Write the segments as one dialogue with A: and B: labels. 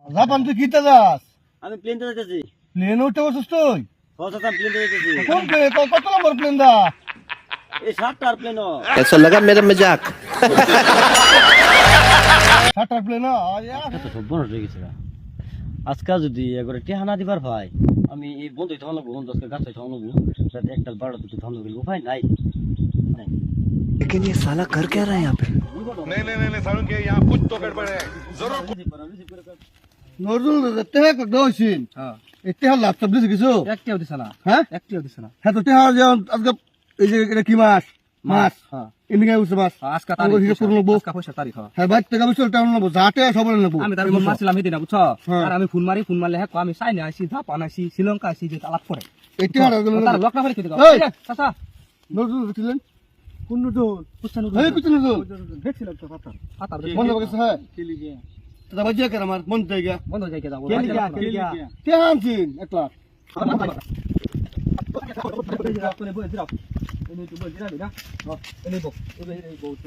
A: Japan তুই কিতে যাস?
B: আমি প্লেন তে যাইতেছি।
A: প্লেন উঠতে বসছিস তুই?
B: ও চাচা প্লেন তে যাইতেছি।
A: কোন প্লেন? কত নম্বর প্লেন দা?
B: এই 7টার প্লেন।
C: ऐसा लगा मेरा मजाक।
A: 7টার প্লেন?
B: এত সব বড় হয়ে গেছে। আজকে যদি একবারে টেহানা দিবার ভাই আমি এই বন্ধুই থামা লাগবো, বন্ধু আজকে গাছে থামা লাগবো, যাতে একটা 12টা দুটো থামা লাগবো। ভাই নাই
C: लेकिन ये साला कर क्या रहा है यहाँ पे?
D: नहीं सारुण के यहाँ कुछ तो गड़बड़ है जरूर
A: নজরুল তেহা কত হইছিন?
B: হ্যাঁ
A: তেহা লাভ সব দিছে কিছু?
B: একটিও দিছ না।
A: হ্যাঁ
B: একটিও দিছ না।
A: হ্যাঁ তো তেহা যে আজকে এই যে এটা কি মাস? মাস।
B: হ্যাঁ
A: ইন্ডিয়া উঠছে মাস।
B: আজকে
A: তারিখ হিসাব করে নেবো।
B: আজকে পয়সা তারিখ।
A: হ্যাঁ ভাই টাকা পয়সা টাকা নেবো, যাতে সব নেবো।
B: আমি তার ফোন মারছিলাম সেদিন বুঝছো।
A: হ্যাঁ।
B: আর আমি ফোন মারলে হ্যাঁ আমি চাইনা আসি, জাপান আসি, শ্রীলঙ্কা আসি, যে আলাপ করে
A: এই তেহাটা
B: তার লকটা ফেলে খেতে দাও।
A: এই!
B: চাচা
A: নজরুল উঠলেন
B: কোন নজর পুছানো
A: এই পিছনে নজরুল
B: দেখছিলাম তো পাতা
A: বন্ধ করছে। হ্যাঁ দাদা বাজিয়া করে আমার মন থেকে গিয়া
B: বন্ধ হয়ে যাও।
A: তেহা আনছিন 1 লাখ।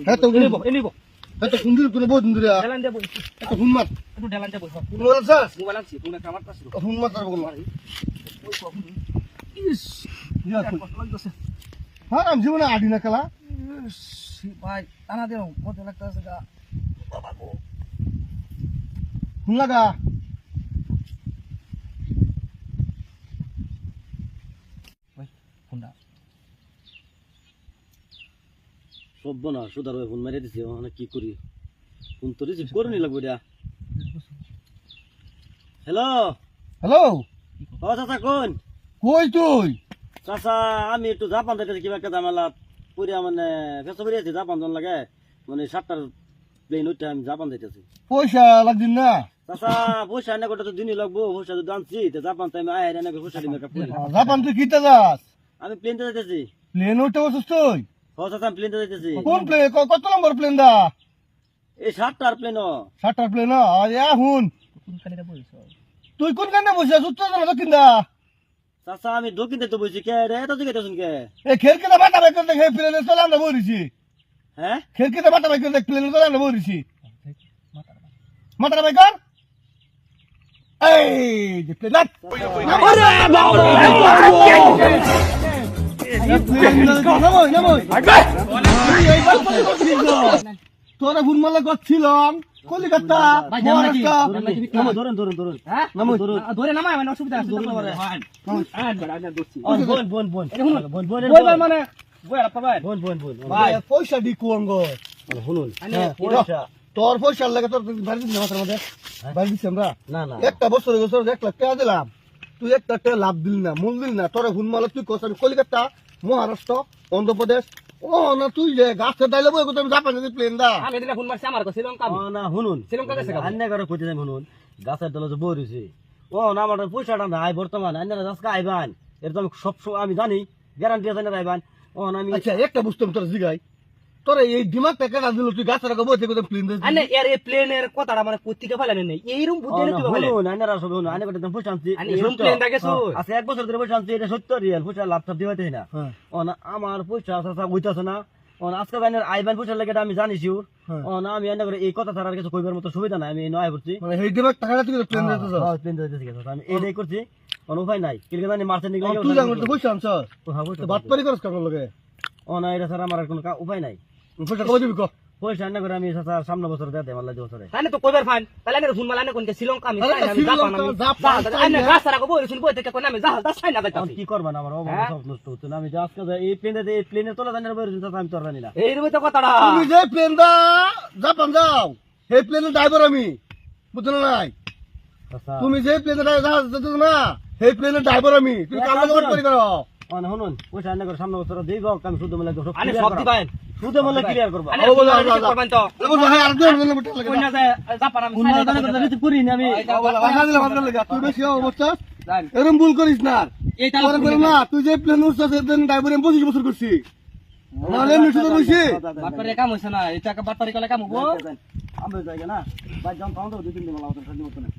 A: হ্যাঁ তো হ্যাঁ তো সুন্দর কোনো বহুত সুন্দর একটা ফোন মার ফোন মার স্যার ফোন মার তার বল হ্যাঁ আমি জীবনে আডি না খেলা
B: ভাই টানা দেও কত লাগতেছে গা
A: ফোন লাগা
B: ফোনটা সব না সুদার ভাই ফোন মেরে দিছে। মানে কি করি, ফোন তো রিসিভ করে নি লাগবে। হ্যালো
A: হ্যালো
B: ও চাচা কোন?
A: কই তুই?
B: চাচা আমি একটু জাপান যাইতেছি, কিবা একটা ঝামেলা পুরিয়া মানে ফেসো বেরিয়েছি, জাপান জন লাগে মানে 7টার প্লেন উঠতে আমি জাপান যাইতেছি।
A: পয়সা লাগদিন না?
B: চাচা পয়সা এনে করতে তো দিনই লাগবো, পয়সা যদি আনছি তো জাপান তো আমি আয় এনে পয়সা দিবে একটা পুরি।
A: জাপান তুই কিতে যাস?
B: আমি প্লেন তে যাইতেছি।
A: প্লেন উঠতে বসছিস তুই?
B: ও চাচা আমি প্লেন তে যাইতেছি।
A: কোন প্লেন? কত নম্বর প্লেন দা?
B: এই 7টার প্লেন।
A: 7টার প্লেন? হুন তুই কোন কানে বসে উত্তর জানা দক্ষিণ দা?
B: চাচা আমি দক্ষিণ তো বলছি কে রে, এত জিজ্ঞাসা শুন কে?
A: এই খেরকিতে মাথা বাইক করে দেখে প্লেনের তলে আমরা বইছি।
B: হ্যাঁ
A: খেরকিতে মাথা বাইক করে দেখ প্লেনের তলে আমরা বইছি। মাথা বাইক কর। এই যে প্লেন তোরা ফোন মারলে করছিলাম কলিকাতা মহারাষ্ট্র
B: ধরুন ধরুন ধরুন ধরে নামায় মানে অসুবিধা আছে। মানে
A: পয়সা দি কুয়াঙ্গ
B: শুনুন
A: তোর পয়সার লাগে তোর বাড়ি দিচ্ছি মাথার মধ্যে বাড়ি দিচ্ছি আমরা
B: না না
A: একটা বছর 1 লাখ টাকা দিলাম, তুই একটা টাকা লাভ দিলি না, মূল দিলি না। তোরা ফোন মারলে তুই কোথায়? কলিকাতা মহারাষ্ট্র অন্ধ্রপ্রদেশ। ও না তুই যে গাছের ডাইলে বই কোথায় জাপান প্লেন দা?
B: আমি দিলে ফোন মারছি আমার কাছে শ্রীলঙ্কা না শুনুন শ্রীলঙ্কা গেছে আন্না করে কইতে যাই শুনুন গাছের তলে যে বই রইছে। ও না আমার পয়সাটা নাই বর্তমান আন্না আজকে আইবান এর তো আমি সব আমি জানি গ্যারান্টি আছে না আইবান। ও না আমি
A: আচ্ছা একটা বুঝতাম তোর জিগাই তোরা এই দিমাগ টাকাটা দিল তুই গাছের আগে বই থেকে প্লেন দিস
B: আন্না এর এই প্লেনের কথাটা মানে পত্রিকা ফেলানে নেই এইরকম বুদ্ধি নেই তো ফেলে আন্নারা সব শুনুন আন্না করে পয়সা আনছি এরকম প্লেন দেখেছো আছে 1 বছর ধরে পয়সা আনছি, এটা সত্য রিয়েল পয়সা লাভটা দিবাইতে না। ও না আমার পয়সা আছে হইতাছে না। ও না আজকে বাইনের আইবান পয়সা লাগে আমি জানি শিওর। ও না আমি আন্না করে এই কথা ছাড়া আর কিছু কইবার মতো সুবিধা নাই, আমি নয় করছি
A: মানে এই দিমাগ টাকাটা তুই প্লেন দিতে যাস?
B: প্লেন দিতে গেছে আমি এইটাই করছি, কোনো উপায় নাই। কিলকে জানি মার্চেন্ট নিগলে
A: তুই জানো তো পয়সা আনছ বাটপারি করছ কাম লাগে।
B: ও না এটা ছাড়া আমার আর কোনো উপায় নাই।
A: পয়সা কবে দিবি ক?
B: পয়সা আন্না করে আমি সামনে বছর দেতে মাল্লা দি বছরে তাহলে তো কইবার ফাইন তাহলে আমি ফোন মালা কোন শ্রীলঙ্কা আমি জাপান আমি গাছ রাখবো বই শুন বই থেকে কোন আমি জাহাজ চাই না যাইতাম কি করবা না আমার অবস্থা সব নষ্ট হচ্ছে না। আমি আজকে এই প্লেনের তলে জানি বই আমি তোর জানি না এই রবি তো কথাটা
A: তুমি যে প্লেন দা জাপান যাও এই প্লেনের ড্রাইভার আমি বুঝছ না নাই? তুমি যে প্লেনের জাহাজ যেতে না এই প্লেনের ড্রাইভার আমি, তুমি কাম বাটপারি করো।
B: ও না শুনুন পয়সা আন্না করে সামনে বছর দেই হোক আমি শুধু মিলে সব দিবাই শুধু মিলে ক্লিয়ার করব।
A: ও বলে করবেন তো বল ভাই আর দিন বলে বটে লাগে
B: কইনা যায় জাপান আমি সাইড করি না আমি
A: ভাষা দিলে ভালো লাগে তুই বেশি অবস্থা এরকম ভুল করিস না।
B: এইটা
A: করে না তুই যে প্লেন উঠছস এদিন ড্রাইভার আমি 25 বছর করছি নালে এমনি শুধু বসি
B: বাটপারি কাম হইছে না এটা বাটপারি কলে কাম হবো আমরা জায়গা না ভাই জন পাউন্ড 2-3 দিন মালা হতো শান্তি মতো না।